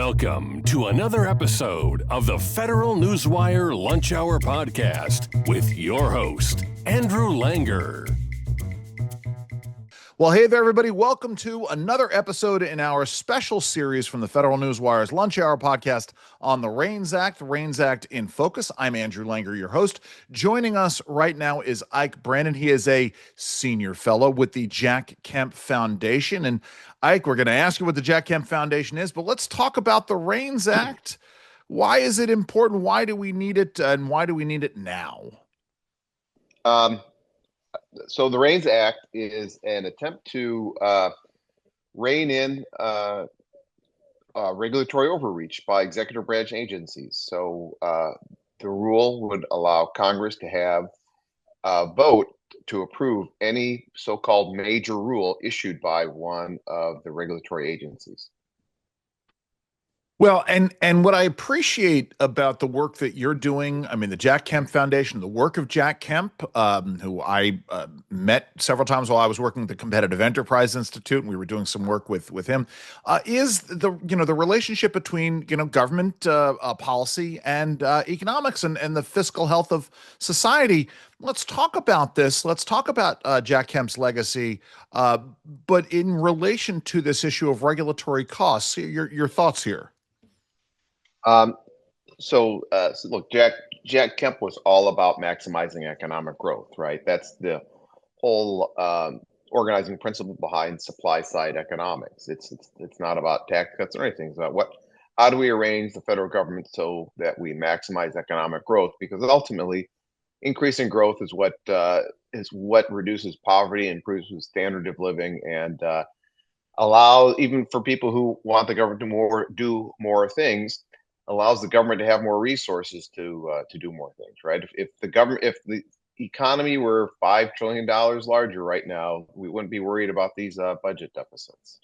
Welcome to another episode of the Federal Newswire Lunch Hour Podcast with your host, Andrew Langer. Well, hey there, everybody. Welcome to another episode in our special series from the Federal Newswire's Lunch Hour Podcast on the REINS Act, REINS Act in Focus. I'm Andrew Langer, your host. Joining us right now is Ike Brannon. He is a senior fellow with the Jack Kemp Foundation. And Ike, we're going to ask you what the Jack Kemp Foundation is, but let's talk about the REINS Act. Why is it important? Why do we need it? And why do we need it now? So the REINS Act is an attempt to rein in regulatory overreach by executive branch agencies. So the rule would allow Congress to have a vote to approve any so-called major rule issued by one of the regulatory agencies. Well, and what I appreciate about the work that you're doing, I mean, the Jack Kemp Foundation, the work of Jack Kemp, who I met several times while I was working at the Competitive Enterprise Institute, and we were doing some work with him, is the relationship between government policy and economics and the fiscal health of society. Let's talk about this. Let's talk about Jack Kemp's legacy, but in relation to this issue of regulatory costs, your thoughts here. So look, Jack Kemp was all about maximizing economic growth, right? That's the whole organizing principle behind supply side economics. It's not about tax cuts or anything. It's about how do we arrange the federal government so that we maximize economic growth? Because ultimately, increasing growth is what reduces poverty, improves the standard of living, and allow, even for people who want the government to do more things, allows the government to have more resources to do more things, right? If the economy were $5 trillion larger right now, we wouldn't be worried about these budget deficits.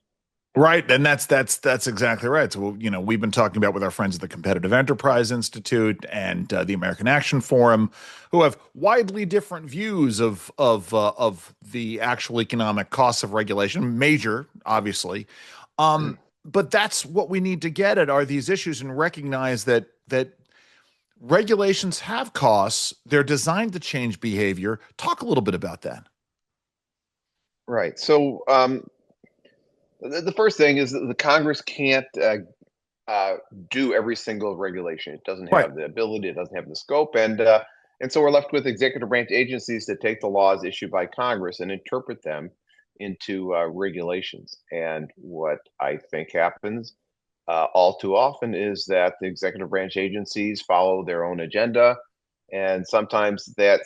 Right, and that's exactly right. So we've been talking about with our friends at the Competitive Enterprise Institute and the American Action Forum, who have widely different views of the actual economic costs of regulation, major, obviously. But that's what we need to get at, are these issues, and recognize that regulations have costs. They're designed to change behavior. Talk a little bit about that. Right. So the first thing is that the Congress can't do every single regulation. It doesn't have the ability. It doesn't have the scope. And so we're left with executive branch agencies to take the laws issued by Congress and interpret them into regulations. And what I think happens all too often is that the executive branch agencies follow their own agenda, and sometimes that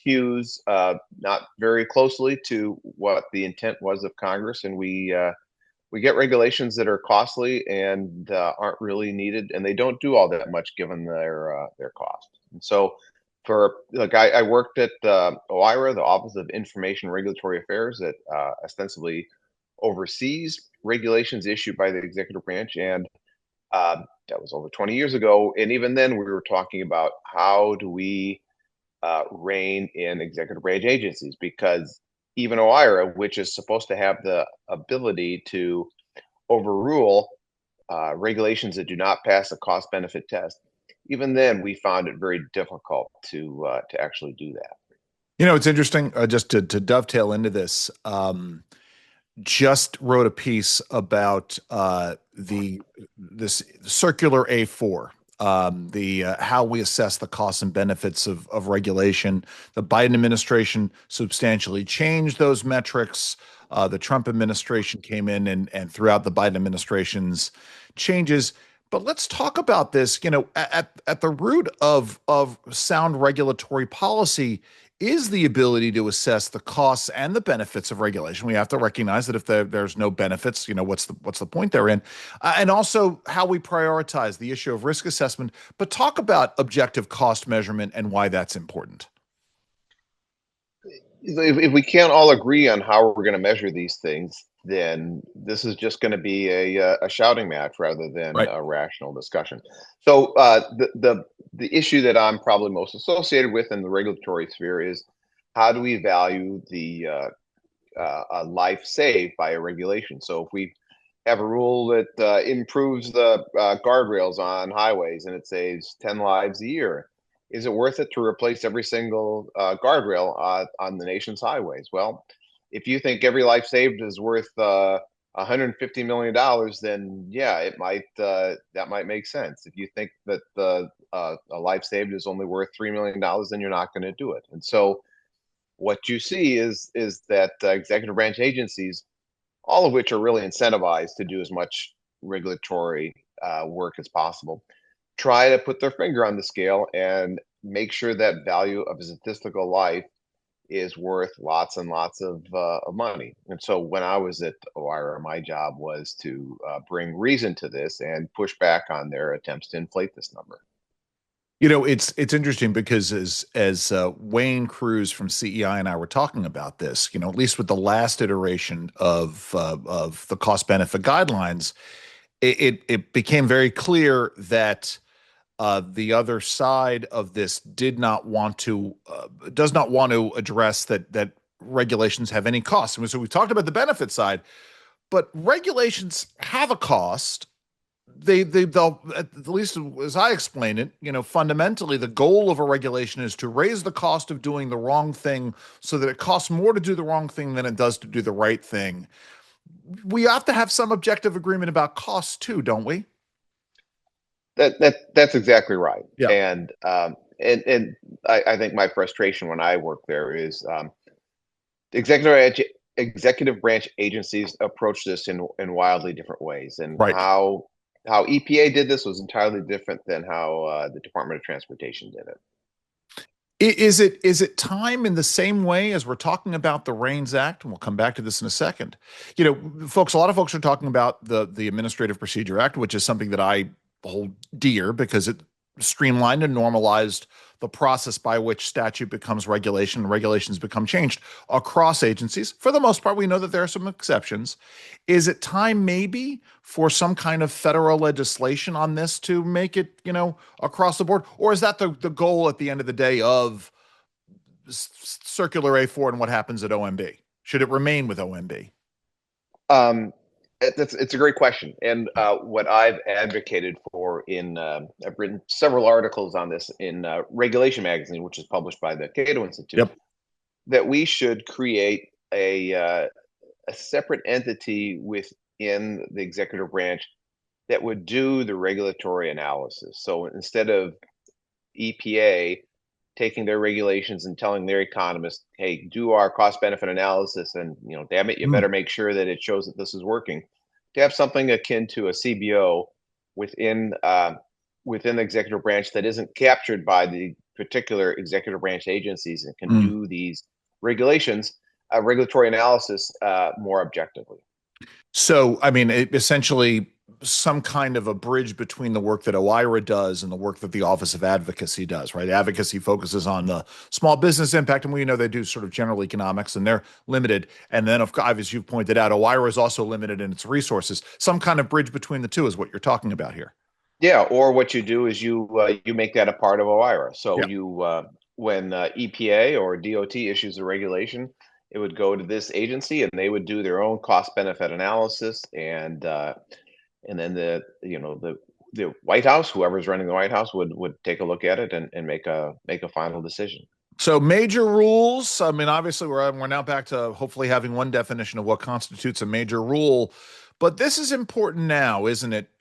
hews not very closely to what the intent was of Congress, and we get regulations that are costly and aren't really needed, and they don't do all that much given their cost. And so I worked at OIRA, the Office of Information Regulatory Affairs, that ostensibly oversees regulations issued by the executive branch. And that was over 20 years ago. And even then, we were talking about how do we rein in executive branch agencies, because even OIRA, which is supposed to have the ability to overrule regulations that do not pass a cost-benefit test, even then, we found it very difficult to actually do that. It's interesting, just to dovetail into this, just wrote a piece about this circular A4, how we assess the costs and benefits of regulation. The Biden administration substantially changed those metrics. The Trump administration came in and throughout the Biden administration's changes. But let's talk about this. At the root of sound regulatory policy is the ability to assess the costs and the benefits of regulation. We have to recognize that if there's no benefits, what's the point therein? And also how we prioritize the issue of risk assessment. But talk about objective cost measurement and why that's important. If we can't all agree on how we're going to measure these things, then this is just going to be a shouting match rather than a rational discussion. So the issue that I'm probably most associated with in the regulatory sphere is, how do we value the life saved by a regulation? So if we have a rule that improves the guardrails on highways and it saves 10 lives a year. Is it worth it to replace every single guardrail on the nation's highways? Well, if you think every life saved is worth $150 million, then yeah, it might that might make sense. If you think that a life saved is only worth $3 million, then you're not going to do it. And so what you see is that executive branch agencies, all of which are really incentivized to do as much regulatory work as possible, try to put their finger on the scale and make sure that value of a statistical life is worth lots and lots of money. And so when I was at OIRA, my job was to bring reason to this and push back on their attempts to inflate this number. It's interesting because as Wayne Cruz from CEI and I were talking about this, at least with the last iteration of the cost benefit guidelines, it became very clear that the other side of this does not want to address that regulations have any cost. And so we talked about the benefit side, but regulations have a cost. They'll, at least as I explain it, fundamentally the goal of a regulation is to raise the cost of doing the wrong thing so that it costs more to do the wrong thing than it does to do the right thing. We have to have some objective agreement about costs too, don't we? That's exactly right. Yeah. And I think my frustration when I work there is executive branch agencies approach this in wildly different ways, and right. How EPA did this was entirely different than how the Department of Transportation did it. Is it time in the same way as we're talking about the REINS Act, and we'll come back to this in a second. A lot of folks are talking about the Administrative Procedure Act, which is something that I hold dear because it streamlined and normalized the process by which statute becomes regulation and regulations become changed across agencies. For the most part, we know that there are some exceptions. Is it time maybe for some kind of federal legislation on this to make it, across the board? Or is that the goal at the end of the day of Circular A4 and what happens at OMB? Should it remain with OMB? It's a great question, and what I've advocated for I've written several articles on this in Regulation Magazine, which is published by the Cato Institute. Yep. That we should create a separate entity within the executive branch that would do the regulatory analysis. So instead of EPA taking their regulations and telling their economists, hey, do our cost benefit analysis, and damn it, you better make sure that it shows that this is working, to have something akin to a CBO within the executive branch that isn't captured by the particular executive branch agencies and can do these regulatory analysis more objectively. So, essentially some kind of a bridge between the work that OIRA does and the work that the Office of Advocacy does, right? Advocacy focuses on the small business impact, and we know they do sort of general economics, and they're limited. And then, as you've pointed out, OIRA is also limited in its resources. Some kind of bridge between the two is what you're talking about here. Yeah, or what you do is you make that a part of OIRA. So yeah. When EPA or DOT issues a regulation, it would go to this agency, and they would do their own cost benefit analysis, and then the White House, whoever's running the White House, would take a look at it and make a final decision. So major rules. Obviously, we're now back to hopefully having one definition of what constitutes a major rule. But this is important now, isn't it?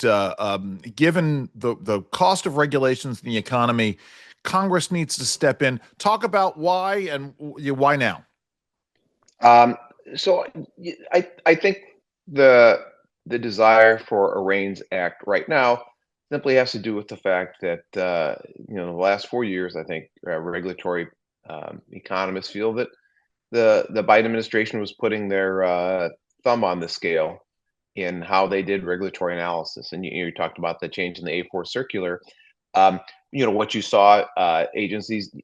Given the cost of regulations in the economy, Congress needs to step in. Talk about why and why now. So I think the desire for a REINS Act right now simply has to do with the fact that the last 4 years, I think regulatory economists feel that the Biden administration was putting their thumb on the scale in how they did regulatory analysis. And you talked about the change in the A4 circular. What you saw agencies,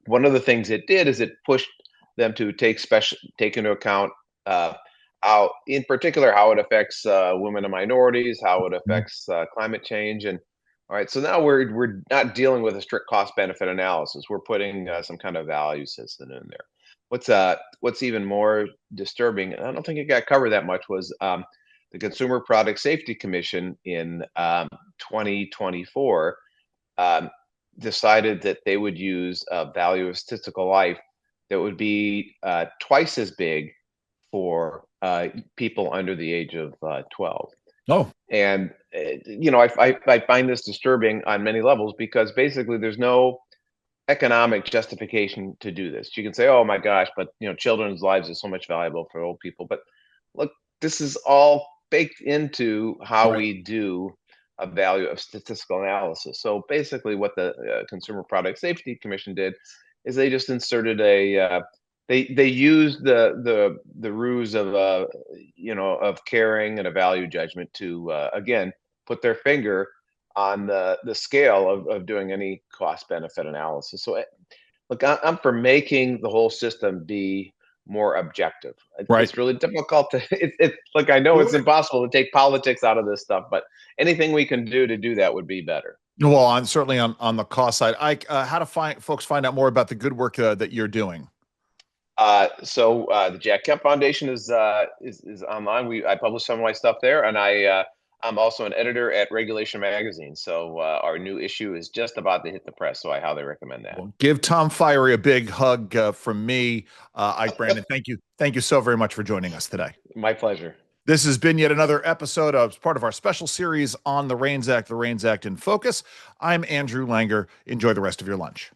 one of the things it did is it pushed them to take into account how, in particular, how it affects women and minorities, how it affects climate change. And all right, so now we're not dealing with a strict cost benefit analysis. We're putting some kind of value system in there. What's even more disturbing, and I don't think it got covered that much, was the Consumer Product Safety Commission in 2024 decided that they would use a value of statistical life that would be twice as big for people under the age of 12. Oh, and I find this disturbing on many levels, because basically there's no economic justification to do this. You can say, oh my gosh, but children's lives are so much valuable for old people. But look, this is all baked into how we do a value of statistical analysis. So basically what the Consumer Product Safety Commission did is they just inserted they used the ruse of of caring and a value judgment to again put their finger on the scale of doing any cost benefit analysis. So look, I'm for making the whole system be more objective. It's really difficult to it's like, I know it's impossible to take politics out of this stuff, but anything we can do to do that would be better. Well, certainly on the cost side. Ike, how do folks find out more about the good work that you're doing? So the Jack Kemp Foundation is online. I publish some of my stuff there, and I'm also an editor at Regulation Magazine. So our new issue is just about to hit the press. So I highly recommend that. Well, give Tom Fiery a big hug from me, Ike Brannon. Thank you so very much for joining us today. My pleasure. This has been yet another episode of part of our special series on the REINS Act, the REINS Act in Focus. I'm Andrew Langer. Enjoy the rest of your lunch.